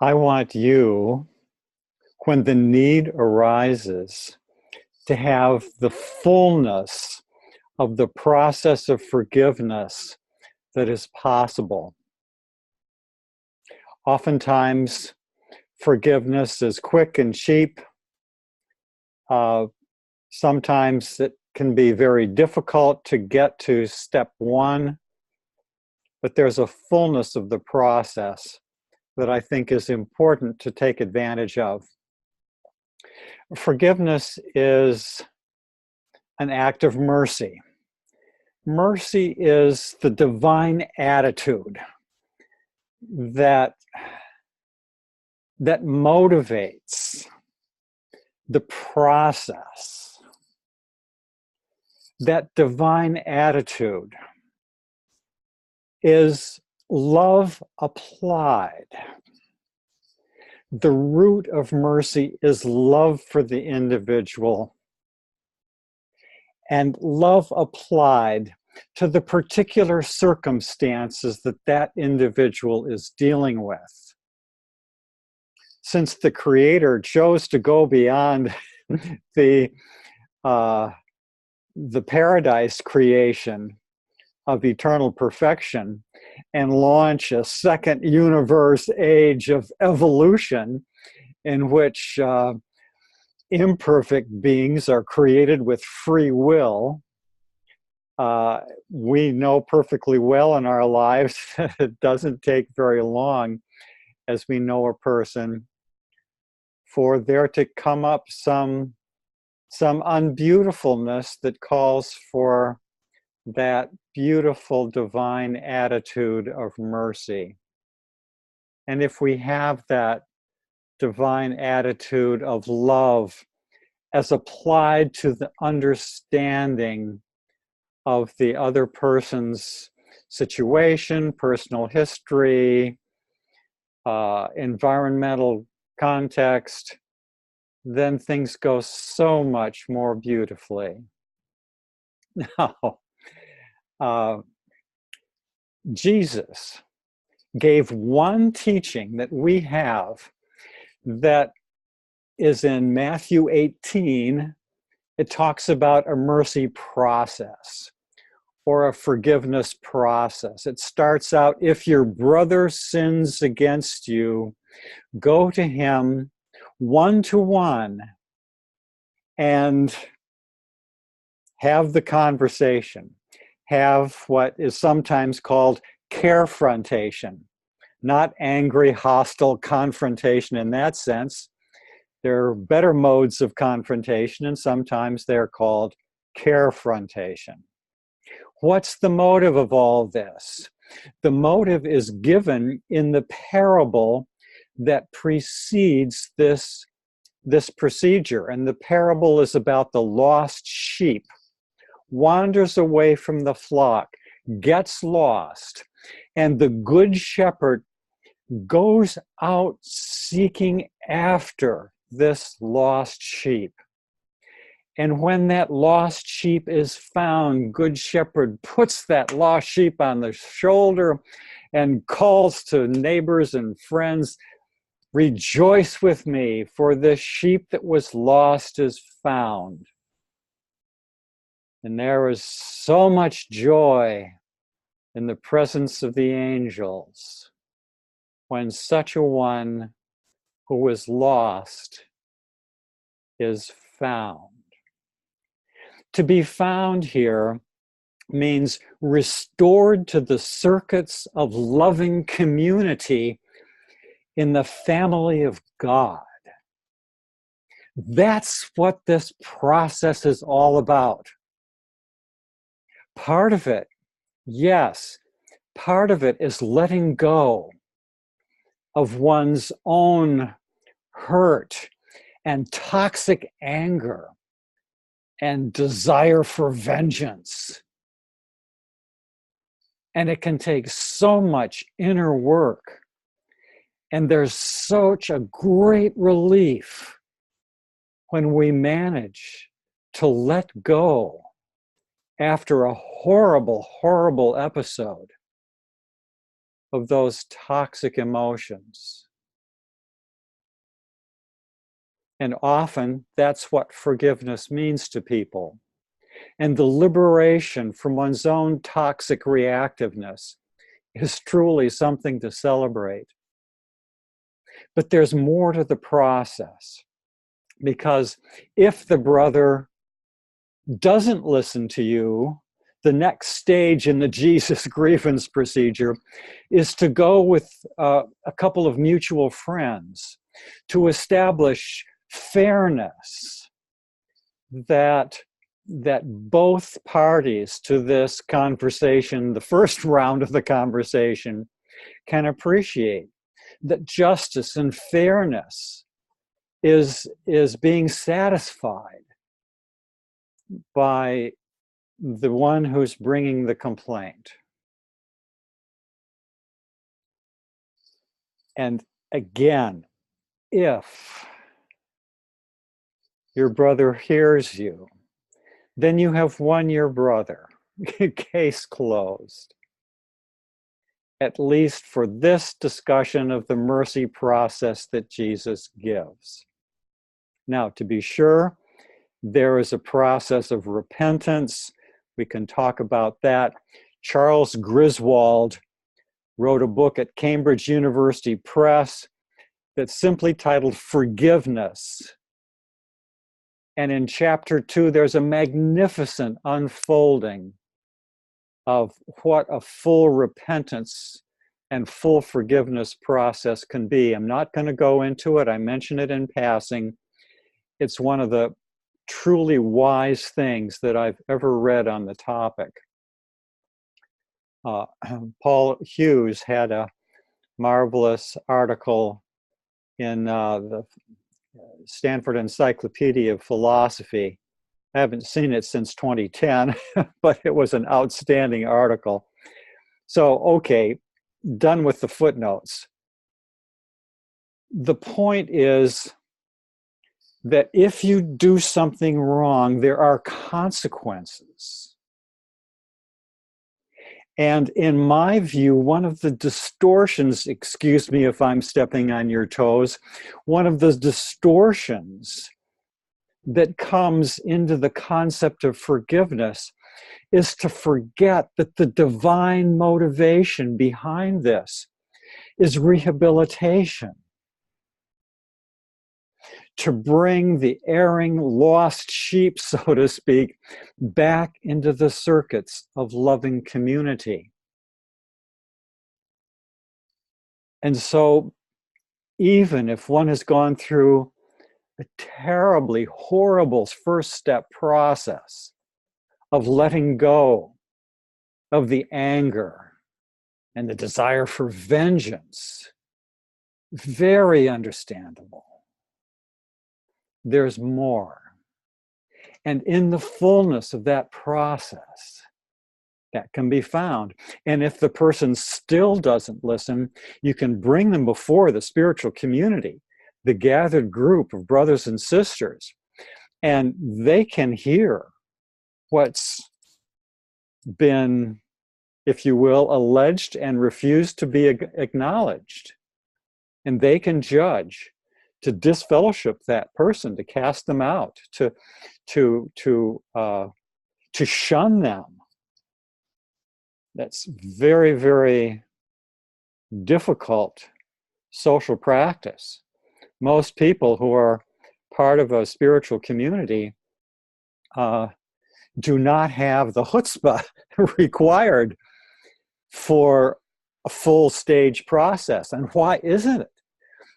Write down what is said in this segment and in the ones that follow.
I want you, when the need arises, to have the fullness of the process of forgiveness that is possible. Oftentimes, forgiveness is quick and cheap. Uh, Sometimes it can be very difficult to get to step one, but there's a fullness of the process that I think is important to take advantage of. Forgiveness is an act of mercy. Mercy is the divine attitude that motivates the process. That divine attitude is love applied. The root of mercy is love for the individual and love applied to the particular circumstances that that individual is dealing with. Since the Creator chose to go beyond the paradise creation of eternal perfection and launch a second universe age of evolution in which imperfect beings are created with free will. We know perfectly well in our lives that it doesn't take very long as we know a person for there to come up some unbeautifulness that calls for that beautiful divine attitude of mercy. And if we have that divine attitude of love as applied to the understanding of the other person's situation, personal history, environmental context, then things go so much more beautifully. Now, Jesus gave one teaching that we have that is in Matthew 18. It talks about a mercy process or a forgiveness process. It starts out, if your brother sins against you, go to him one-to-one and have the conversation. Have what is sometimes called carefrontation, not angry, hostile confrontation in that sense. There are better modes of confrontation, and sometimes they're called carefrontation. What's the motive of all this? The motive is given in the parable that precedes this procedure. And the parable is about the lost sheep. Wanders away from the flock, gets lost, and the good shepherd goes out seeking after this lost sheep. And when that lost sheep is found, good shepherd puts that lost sheep on the shoulder and calls to neighbors and friends, rejoice with me, for the sheep that was lost is found. And there is so much joy in the presence of the angels when such a one who was lost is found. To be found here means restored to the circuits of loving community in the family of God. That's what this process is all about. Part of it, yes, part of it is letting go of one's own hurt and toxic anger and desire for vengeance. And it can take so much inner work. And there's such a great relief when we manage to let go after a horrible, horrible episode. of those toxic emotions. And often that's what forgiveness means to people. And the liberation from one's own toxic reactiveness is truly something to celebrate. But there's more to the process, because if the brother doesn't listen to you, the next stage in the Jesus grievance procedure is to go with a couple of mutual friends to establish fairness, that both parties to this conversation, the first round of the conversation, can appreciate that justice and fairness is being satisfied by the one who's bringing the complaint. And again, if your brother hears you, then you have won your brother. Case closed. At least for this discussion of the mercy process that Jesus gives. Now, to be sure, there is a process of repentance. We can talk about that. Charles Griswold wrote a book at Cambridge University Press that's simply titled Forgiveness. And in chapter 2, there's a magnificent unfolding of what a full repentance and full forgiveness process can be. I'm not going to go into it. I mention it in passing. It's one of the truly wise things that I've ever read on the topic. Paul Hughes had a marvelous article in the Stanford Encyclopedia of Philosophy. I haven't seen it since 2010, but it was an outstanding article. So, okay, done with the footnotes. The point is that if you do something wrong, there are consequences. And in my view, one of the distortions, excuse me if I'm stepping on your toes, one of the distortions that comes into the concept of forgiveness is to forget that the divine motivation behind this is rehabilitation. To bring the erring, lost sheep, so to speak, back into the circuits of loving community. And so, even if one has gone through a terribly horrible first step process of letting go of the anger and the desire for vengeance, very understandable. There's more. And in the fullness of that process, that can be found. And if the person still doesn't listen, you can bring them before the spiritual community, the gathered group of brothers and sisters, and they can hear what's been, if you will, alleged and refused to be acknowledged. And they can judge to disfellowship that person, to cast them out, to shun them. That's very, very difficult social practice. Most people who are part of a spiritual community do not have the chutzpah required for a full stage process. And why isn't it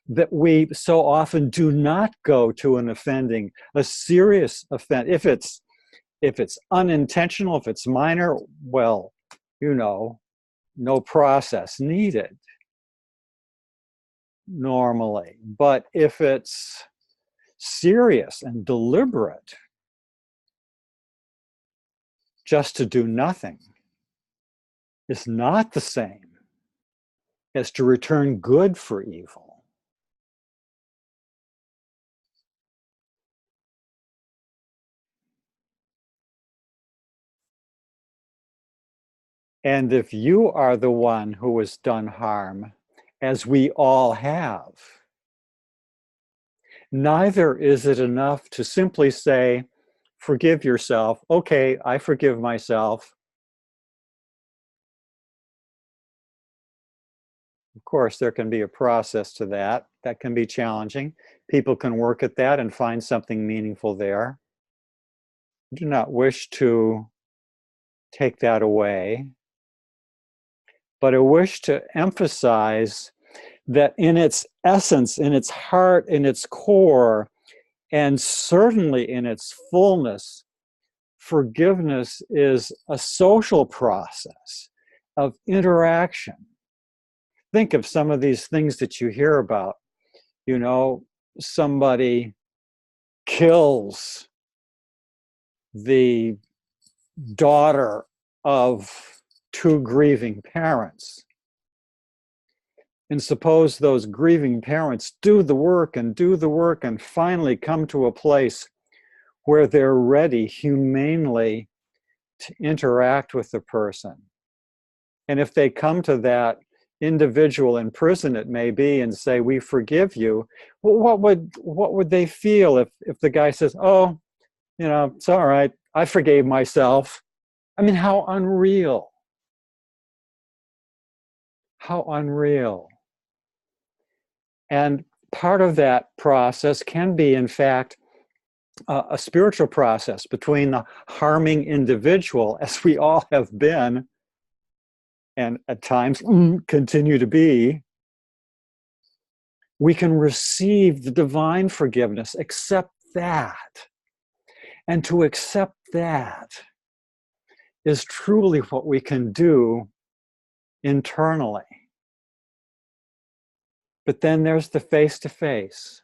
that we so often do not go to an offending, a serious offense? If it's unintentional, if it's minor, well, you know, no process needed normally. But if it's serious and deliberate, just to do nothing is not the same as to return good for evil. And if you are the one who has done harm, as we all have, neither is it enough to simply say, forgive yourself. Okay, I forgive myself. Of course, there can be a process to that. That can be challenging. People can work at that and find something meaningful there. I do not wish to take that away, but I wish to emphasize that in its essence, in its heart, in its core, and certainly in its fullness, forgiveness is a social process of interaction. Think of some of these things that you hear about. You know, somebody kills the daughter of two grieving parents. And suppose those grieving parents do the work and finally come to a place where they're ready humanely to interact with the person. And if they come to that individual in prison, it may be, and say, we forgive you, well, what would they feel if the guy says, oh, you know, it's all right, I forgave myself? I mean, how unreal. How unreal. And part of that process can be, in fact, a spiritual process between the harming individual, as we all have been, and at times continue to be. We can receive the divine forgiveness, accept that. And to accept that is truly what we can do internally. But then there's the face-to-face.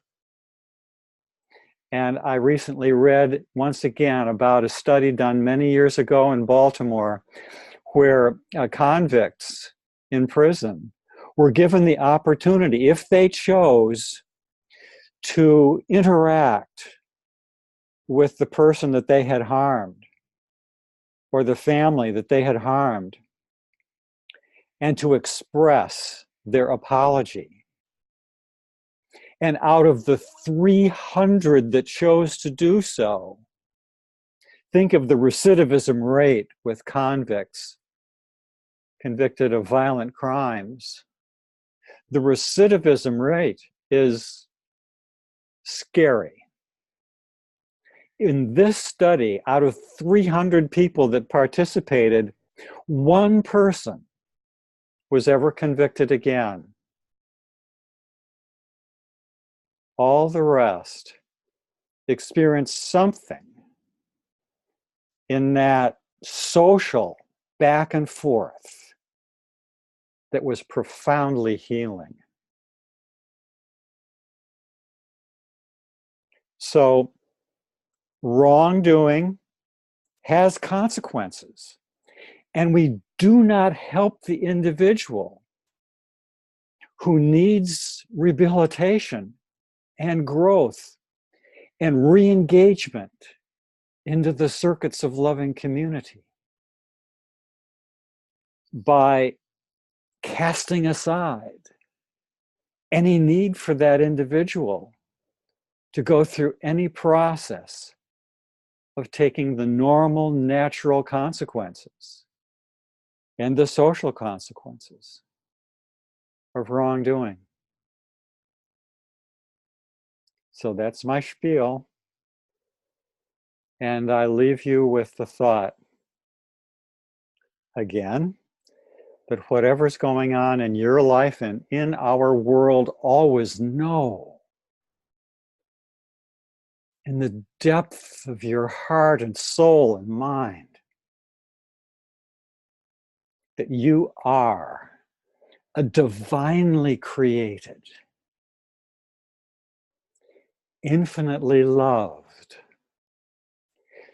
And I recently read, once again, about a study done many years ago in Baltimore, where convicts in prison were given the opportunity, if they chose, to interact with the person that they had harmed or the family that they had harmed, and to express their apology. And out of the 300 that chose to do so, think of the recidivism rate with convicts convicted of violent crimes. The recidivism rate is scary. In this study, out of 300 people that participated, one person was ever convicted again. All the rest experienced something in that social back and forth that was profoundly healing. So, wrongdoing has consequences, and we do not help the individual who needs rehabilitation and growth and re-engagement into the circuits of loving community by casting aside any need for that individual to go through any process of taking the normal, natural consequences and the social consequences of wrongdoing. So that's my spiel. And I leave you with the thought, again, that whatever's going on in your life and in our world, always know in the depth of your heart and soul and mind that you are a divinely created, infinitely loved,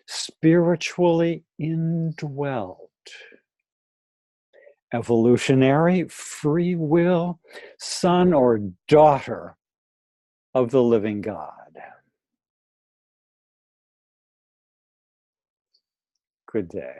spiritually indwelt, evolutionary, free will son or daughter of the living God. Good day.